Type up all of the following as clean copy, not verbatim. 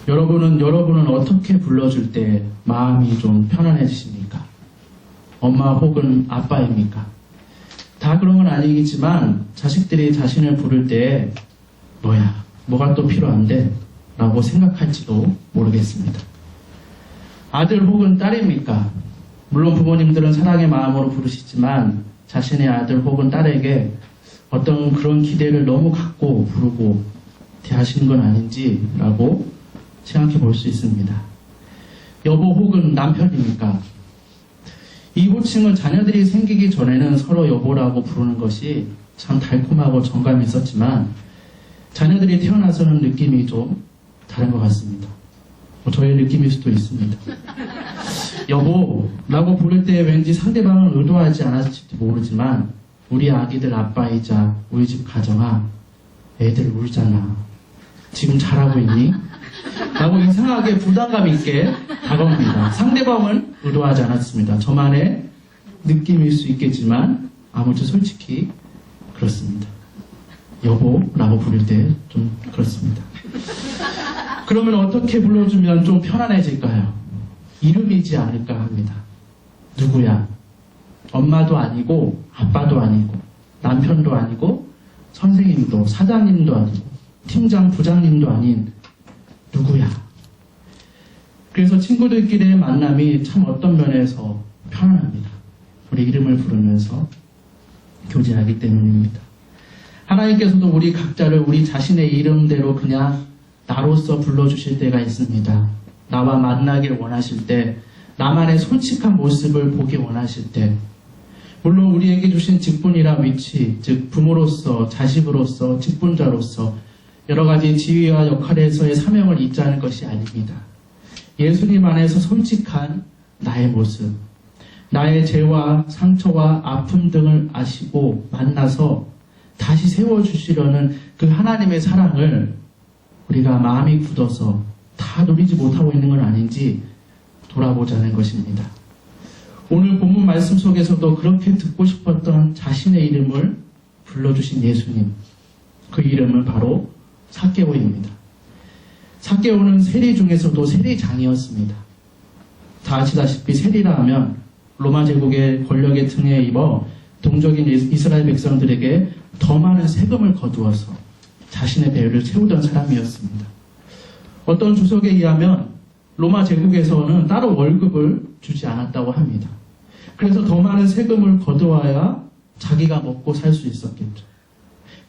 여러분은 어떻게 불러줄 때 마음이 좀 편안해지십니까? 엄마 혹은 아빠입니까? 다 그런 건 아니겠지만 자식들이 자신을 부를 때 뭐가 또 필요한데? 라고 생각할지도 모르겠습니다. 아들 혹은 딸입니까? 물론 부모님들은 사랑의 마음으로 부르시지만 자신의 아들 혹은 딸에게 어떤 그런 기대를 너무 갖고 부르고 대하시는 건 아닌지라고 생각해 볼 수 있습니다. 여보 혹은 남편입니까? 이 호칭을 자녀들이 생기기 전에는 서로 여보라고 부르는 것이 참 달콤하고 정감이 있었지만 자녀들이 태어나서는 느낌이 좀 다른 것 같습니다. 저의 느낌일 수도 있습니다. 여보라고 부를 때 왠지 상대방을 의도하지 않았을지 모르지만 우리 아기들 아빠이자 우리 집 가정아, 애들 울잖아. 지금 잘하고 있니? 라고 이상하게 부담감 있게 다가옵니다. 상대방은 의도하지 않았습니다. 저만의 느낌일 수 있겠지만 아무튼 솔직히 그렇습니다. 여보라고 부를 때 좀 그렇습니다. 그러면 어떻게 불러주면 좀 편안해질까요? 이름이지 않을까 합니다. 누구야? 엄마도 아니고 아빠도 아니고 남편도 아니고 선생님도 사장님도 아니고 팀장 부장님도 아닌 누구야? 그래서 친구들끼리의 만남이 참 어떤 면에서 편안합니다. 우리 이름을 부르면서 교제하기 때문입니다. 하나님께서도 우리 각자를 우리 자신의 이름대로 그냥 나로서 불러주실 때가 있습니다. 나와 만나길 원하실 때, 나만의 솔직한 모습을 보기 원하실 때, 물론 우리에게 주신 직분이라 위치, 즉 부모로서, 자식으로서, 직분자로서 여러 가지 지위와 역할에서의 사명을 잊자는 것이 아닙니다. 예수님 안에서 솔직한 나의 모습, 나의 죄와 상처와 아픔 등을 아시고 만나서 다시 세워주시려는 그 하나님의 사랑을 우리가 마음이 굳어서 다 누리지 못하고 있는 건 아닌지 돌아보자는 것입니다. 오늘 본문 말씀 속에서도 그렇게 듣고 싶었던 자신의 이름을 불러주신 예수님, 그 이름은 바로 삭개오입니다. 삭개오는 세리 중에서도 세리장이었습니다. 다 아시다시피 세리라 하면 로마 제국의 권력의 등에 입어 동족인 이스라엘 백성들에게 더 많은 세금을 거두어서 자신의 배를 채우던 사람이었습니다. 어떤 주석에 의하면 로마 제국에서는 따로 월급을 주지 않았다고 합니다. 그래서 더 많은 세금을 거두어야 자기가 먹고 살 수 있었겠죠.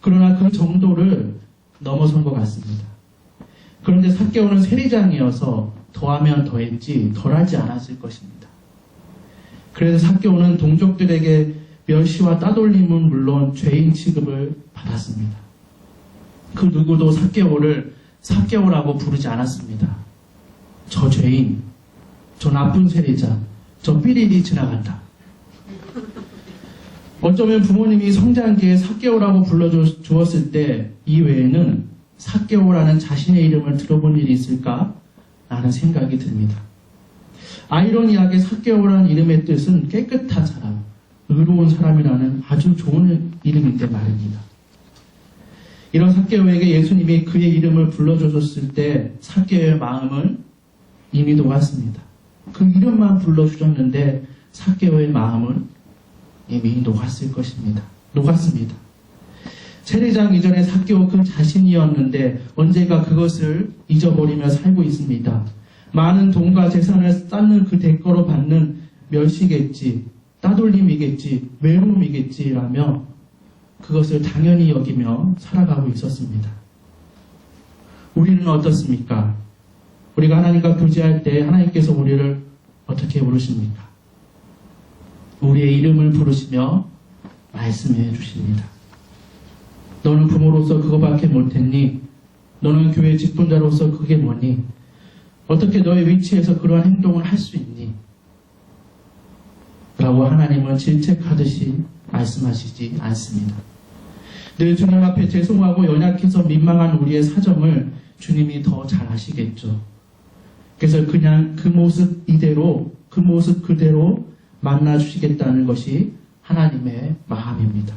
그러나 그 정도를 넘어선 것 같습니다. 그런데 삭개오는 세리장이어서 더하면 더했지 덜하지 않았을 것입니다. 그래서 삭개오는 동족들에게 멸시와 따돌림은 물론 죄인 취급을 받았습니다. 그 누구도 삭개오를 삭개오라고 부르지 않았습니다. 저 죄인, 저 나쁜 세리자, 저 삐리리 지나간다. 어쩌면 부모님이 성장기에 삭개오라고 불러주었을 때 이외에는 삭개오라는 자신의 이름을 들어본 일이 있을까? 라는 생각이 듭니다. 아이러니하게 삭개오라는 이름의 뜻은 깨끗한 사람, 의로운 사람이라는 아주 좋은 이름인데 말입니다. 이런 삭개오에게 예수님이 그의 이름을 불러주셨을 때 삭개오의 마음은 이미 녹았습니다. 그 이름만 불러주셨는데 삭개오의 마음은 이미 녹았을 것입니다. 녹았습니다. 세리장 이전에 삭개오 그 자신이었는데 언젠가 그것을 잊어버리며 살고 있습니다. 많은 돈과 재산을 쌓는 그 대가로 받는 멸시겠지, 따돌림이겠지, 외로움이겠지라며 그것을 당연히 여기며 살아가고 있었습니다. 우리는 어떻습니까? 우리가 하나님과 교제할 때 하나님께서 우리를 어떻게 부르십니까? 우리의 이름을 부르시며 말씀해 주십니다. 너는 부모로서 그거밖에 못했니? 너는 교회 직분자로서 그게 뭐니? 어떻게 너의 위치에서 그러한 행동을 할 수 있니? 라고 하나님은 질책하듯이 말씀하시지 않습니다. 늘 주님 앞에 죄송하고 연약해서 민망한 우리의 사정을 주님이 더 잘 아시겠죠. 그래서 그냥 그 모습 이대로, 그 모습 그대로 만나주시겠다는 것이 하나님의 마음입니다.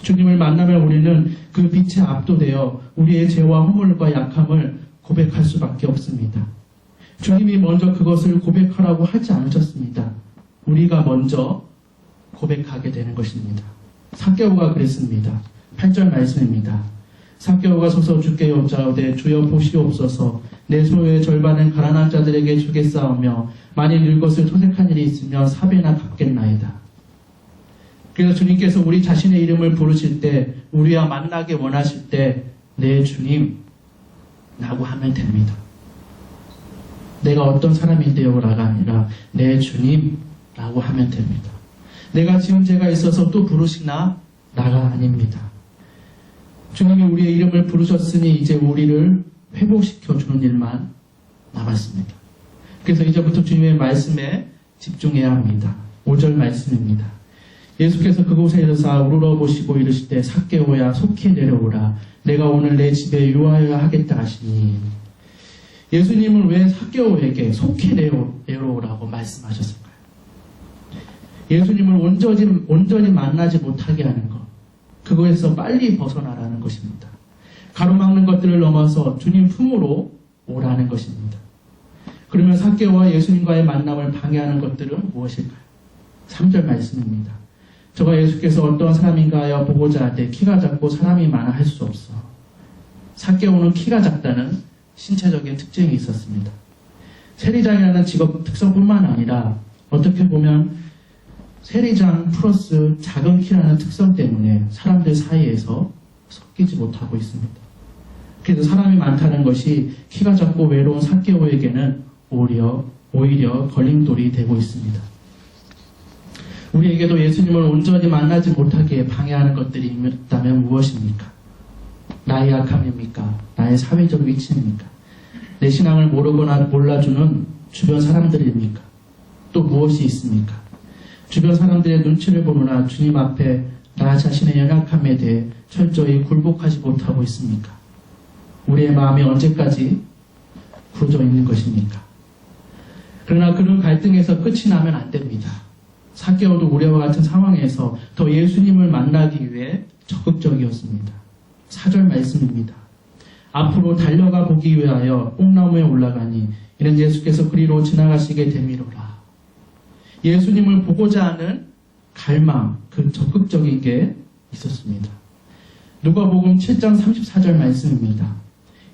주님을 만나면 우리는 그 빛에 압도되어 우리의 죄와 허물과 약함을 고백할 수밖에 없습니다. 주님이 먼저 그것을 고백하라고 하지 않으셨습니다. 우리가 먼저 고백하게 되는 것입니다. 삭개오가 그랬습니다. 8절 말씀입니다. 삭개오가 서서 주께 여짜오되 주여 보시옵소서 내 소유의 절반은 가난한 자들에게 주겠사오며 만일 늙것을 토색한 일이 있으면 4배나 갚겠나이다. 그래서 주님께서 우리 자신의 이름을 부르실 때 우리와 만나게 원하실 때 내 주님 라고 하면 됩니다. 내가 어떤 사람인데요라가 아니라 내 주님 라고 하면 됩니다. 내가 지은 죄가 있어서 또 부르시나? 나가 아닙니다. 주님이 우리의 이름을 부르셨으니 이제 우리를 회복시켜 주는 일만 남았습니다. 그래서 이제부터 주님의 말씀에 집중해야 합니다. 5절 말씀입니다. 예수께서 그곳에 이르사 우러러 보시고 이르시되 삭개오야 속히 내려오라 내가 오늘 내 집에 유하여 하겠다 하시니 예수님은 왜 삭개오에게 속히 내려오라고 말씀하셨을까요? 예수님을 온전히 만나지 못하게 하는 것 그거에서 빨리 벗어나라는 것입니다. 가로막는 것들을 넘어서 주님 품으로 오라는 것입니다. 그러면 삭개오와 예수님과의 만남을 방해하는 것들은 무엇일까요? 3절 말씀입니다. 저가 예수께서 어떤 사람인가 하여 보고자 할 때 키가 작고 사람이 많아 할 수 없어. 삭개오는 키가 작다는 신체적인 특징이 있었습니다. 세리장이라는 직업 특성뿐만 아니라 어떻게 보면 세리장 플러스 작은 키라는 특성 때문에 사람들 사이에서 섞이지 못하고 있습니다. 그래서 사람이 많다는 것이 키가 작고 외로운 삭개오에게는 오히려 걸림돌이 되고 있습니다. 우리에게도 예수님을 온전히 만나지 못하게 방해하는 것들이 있다면 무엇입니까? 나의 약함입니까? 나의 사회적 위치입니까? 내 신앙을 모르거나 몰라주는 주변 사람들입니까? 또 무엇이 있습니까? 주변 사람들의 눈치를 보느라 주님 앞에 나 자신의 연약함에 대해 철저히 굴복하지 못하고 있습니까? 우리의 마음이 언제까지 굳어 있는 것입니까? 그러나 그런 갈등에서 끝이 나면 안 됩니다. 삭개오도 우리와 같은 상황에서 더 예수님을 만나기 위해 적극적이었습니다. 4절 말씀입니다. 앞으로 달려가 보기 위하여 뽕나무에 올라가니 이는 예수께서 그리로 지나가시게 됨이로라. 예수님을 보고자 하는 갈망, 그 적극적인 게 있었습니다. 누가복음 7장 34절 말씀입니다.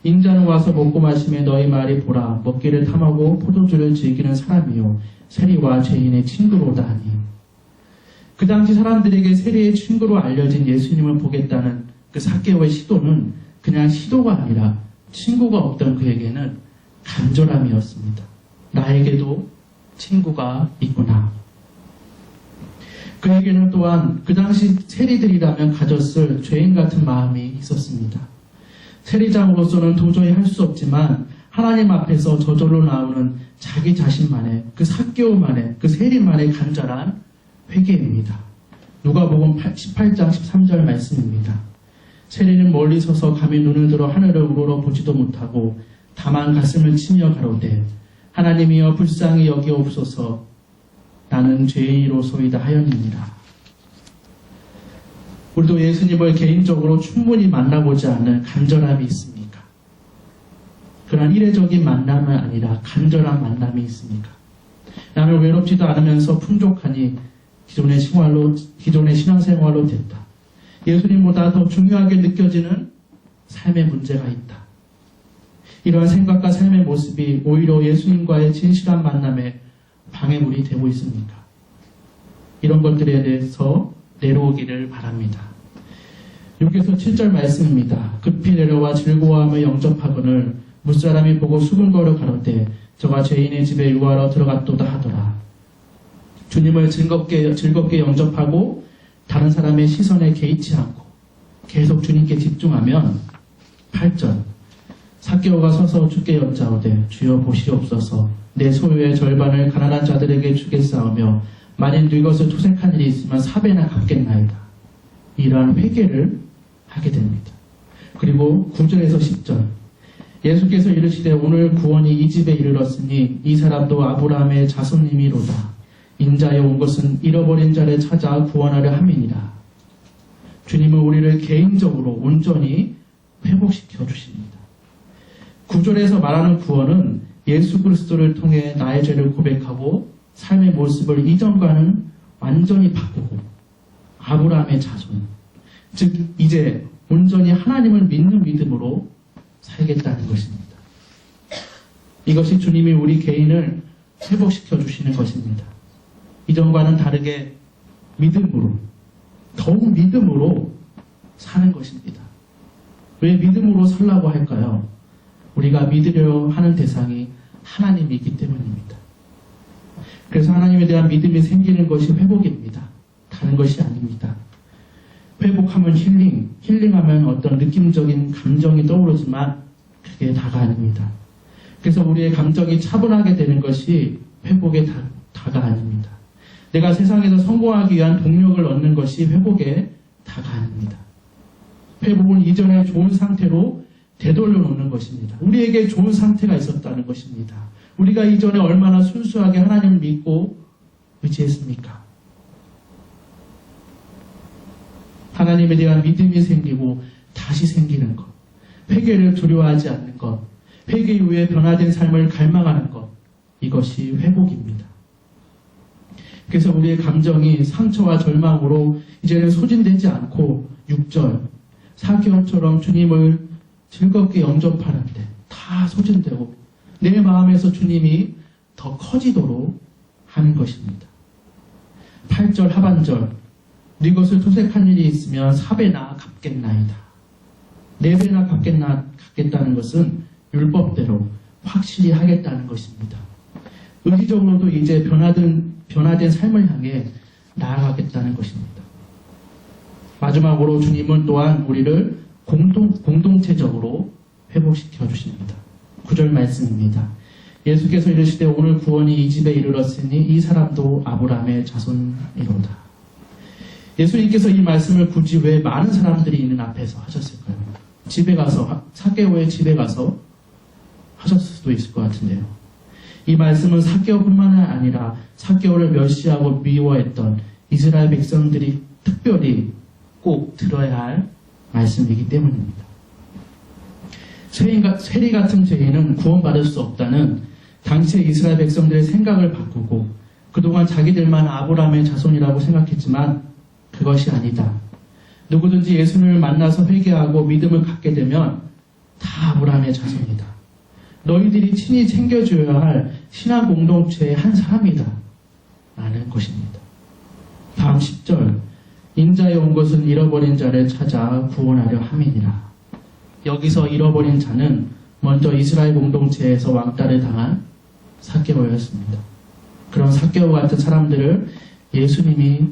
인자는 와서 먹고 마시며 너희 말이 보라 먹기를 탐하고 포도주를 즐기는 사람이요 세리와 죄인의 친구로다 하니 그 당시 사람들에게 세리의 친구로 알려진 예수님을 보겠다는 그 삭개오의 시도는 그냥 시도가 아니라 친구가 없던 그에게는 간절함이었습니다. 나에게도 친구가 있구나. 그에게는 또한 그 당시 세리들이라면 가졌을 죄인 같은 마음이 있었습니다. 세리장으로서는 도저히 할 수 없지만 하나님 앞에서 저절로 나오는 자기 자신만의 그 삭개오만의 그 세리만의 간절한 회개입니다. 누가복음 18장 13절 말씀입니다. 세리는 멀리 서서 감히 눈을 들어 하늘을 우러러 보지도 못하고 다만 가슴을 치며 가로되 하나님이여 불쌍히 여기옵소서 나는 죄인이로소이다 하였느니라. 우리도 예수님을 개인적으로 충분히 만나보지 않은 간절함이 있습니까? 그런 이례적인 만남은 아니라 간절한 만남이 있습니까? 나는 외롭지도 않으면서 풍족하니 기존의 신앙생활로 됐다. 예수님보다 더 중요하게 느껴지는 삶의 문제가 있다. 이러한 생각과 삶의 모습이 오히려 예수님과의 진실한 만남에 방해물이 되고 있습니까? 이런 것들에 대해서 내려오기를 바랍니다. 6에서 7절 말씀입니다. 급히 내려와 즐거워하며 영접하거늘 무사람이 보고 수군거려 가로되 저가 죄인의 집에 유하러 들어갔도다 하더라. 주님을 즐겁게 영접하고 다른 사람의 시선에 개의치 않고 계속 주님께 집중하면 8절 삭개오가 서서 주께 여짜오되 주여 보시옵소서 내 소유의 절반을 가난한 자들에게 주겠사오며 만일 이것을 토색한 일이 있으면 4배나 갚겠나이다. 이러한 회개를 하게 됩니다. 그리고 9절에서 10절 예수께서 이르시되 오늘 구원이 이 집에 이르렀으니 이 사람도 아브라함의 자손님이로다. 인자에 온 것은 잃어버린 자를 찾아 구원하려 함이니라. 주님은 우리를 개인적으로 온전히 회복시켜 주십니다. 구절에서 말하는 구원은 예수 그리스도를 통해 나의 죄를 고백하고 삶의 모습을 이전과는 완전히 바꾸고 아브라함의 자손, 즉 이제 온전히 하나님을 믿는 믿음으로 살겠다는 것입니다. 이것이 주님이 우리 개인을 회복시켜 주시는 것입니다. 이전과는 다르게 믿음으로, 더욱 믿음으로 사는 것입니다. 왜 믿음으로 살라고 할까요? 우리가 믿으려 하는 대상이 하나님이기 때문입니다. 그래서 하나님에 대한 믿음이 생기는 것이 회복입니다. 다른 것이 아닙니다. 회복하면 힐링하면 어떤 느낌적인 감정이 떠오르지만 그게 다가 아닙니다. 그래서 우리의 감정이 차분하게 되는 것이 회복의 다가 아닙니다. 내가 세상에서 성공하기 위한 동력을 얻는 것이 회복의 다가 아닙니다. 회복은 이전의 좋은 상태로 되돌려 놓는 것입니다. 우리에게 좋은 상태가 있었다는 것입니다. 우리가 이전에 얼마나 순수하게 하나님을 믿고 의지했습니까? 하나님에 대한 믿음이 생기고 다시 생기는 것, 회개를 두려워하지 않는 것, 회개 이후에 변화된 삶을 갈망하는 것, 이것이 회복입니다. 그래서 우리의 감정이 상처와 절망으로 이제는 소진되지 않고 6절, 사개오처럼 주님을 즐겁게 영접하는데 다 소진되고 내 마음에서 주님이 더 커지도록 하는 것입니다. 8절 하반절, 네 것을 토색한 일이 있으면 4배나 갚겠나이다. 4배나 갚겠다는 것은 율법대로 확실히 하겠다는 것입니다. 의지적으로도 이제 변화된 삶을 향해 나아가겠다는 것입니다. 마지막으로 주님은 또한 우리를 공동체적으로 회복시켜 주십니다. 9절 말씀입니다. 예수께서 이르시되 오늘 구원이 이 집에 이르렀으니 이 사람도 아브라함의 자손이로다. 예수님께서 이 말씀을 굳이 왜 많은 사람들이 있는 앞에서 하셨을까요? 집에 가서, 삭개오의 집에 가서 하셨을 수도 있을 것 같은데요. 이 말씀은 삭개오뿐만 아니라 삭개오를 멸시하고 미워했던 이스라엘 백성들이 특별히 꼭 들어야 할 말씀이기 때문입니다. 세리 같은 죄인은 구원받을 수 없다는 당시의 이스라엘 백성들의 생각을 바꾸고 그동안 자기들만 아브라함의 자손이라고 생각했지만 그것이 아니다. 누구든지 예수님을 만나서 회개하고 믿음을 갖게 되면 다 아브라함의 자손이다. 너희들이 친히 챙겨줘야 할 신앙 공동체의 한 사람이다. 라는 것입니다. 다음 10절, 인자에 온 것은 잃어버린 자를 찾아 구원하려 함이니라. 여기서 잃어버린 자는 먼저 이스라엘 공동체에서 왕따를 당한 삭개오였습니다. 그런 삭개오 같은 사람들을 예수님이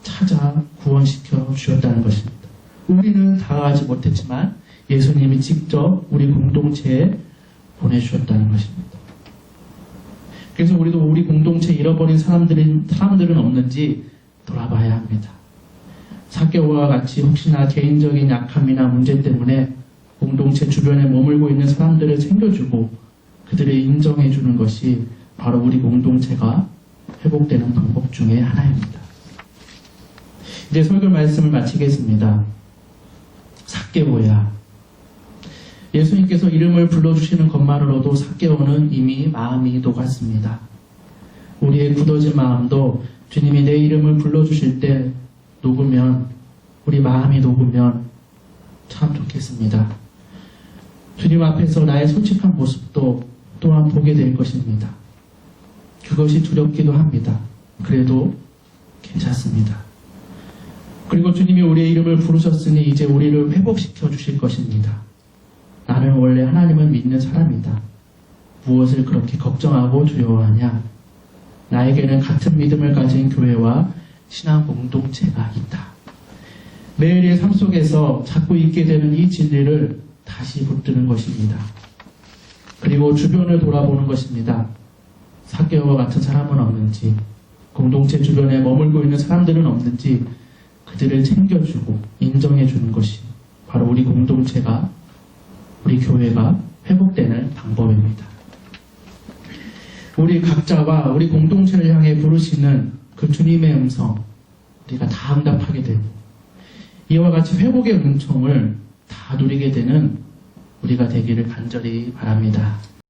찾아 구원시켜 주셨다는 것입니다. 우리는 다가가지 못했지만 예수님이 직접 우리 공동체에 보내주셨다는 것입니다. 그래서 우리도 우리 공동체에 잃어버린 사람들은 없는지 돌아봐야 합니다. 삭개오와 같이 혹시나 개인적인 약함이나 문제 때문에 공동체 주변에 머물고 있는 사람들을 챙겨주고 그들을 인정해주는 것이 바로 우리 공동체가 회복되는 방법 중에 하나입니다. 이제 설교 말씀을 마치겠습니다. 삭개오야. 예수님께서 이름을 불러주시는 것만으로도 삭개오는 이미 마음이 녹았습니다. 우리의 굳어진 마음도 주님이 내 이름을 불러주실 때 녹으면, 우리 마음이 녹으면 참 좋겠습니다. 주님 앞에서 나의 솔직한 모습도 또한 보게 될 것입니다. 그것이 두렵기도 합니다. 그래도 괜찮습니다. 그리고 주님이 우리의 이름을 부르셨으니 이제 우리를 회복시켜 주실 것입니다. 나는 원래 하나님을 믿는 사람이다. 무엇을 그렇게 걱정하고 두려워하냐? 나에게는 같은 믿음을 가진 교회와 신앙 공동체가 있다. 매일의 삶 속에서 자꾸 잊게 되는 이 진리를 다시 붙드는 것입니다. 그리고 주변을 돌아보는 것입니다. 삭개오와 같은 사람은 없는지, 공동체 주변에 머물고 있는 사람들은 없는지 그들을 챙겨주고 인정해주는 것이 바로 우리 공동체가, 우리 교회가 회복되는 방법입니다. 우리 각자와 우리 공동체를 향해 부르시는 그 주님의 음성, 우리가 다 응답하게 되고 이와 같이 회복의 은총을 다 누리게 되는 우리가 되기를 간절히 바랍니다.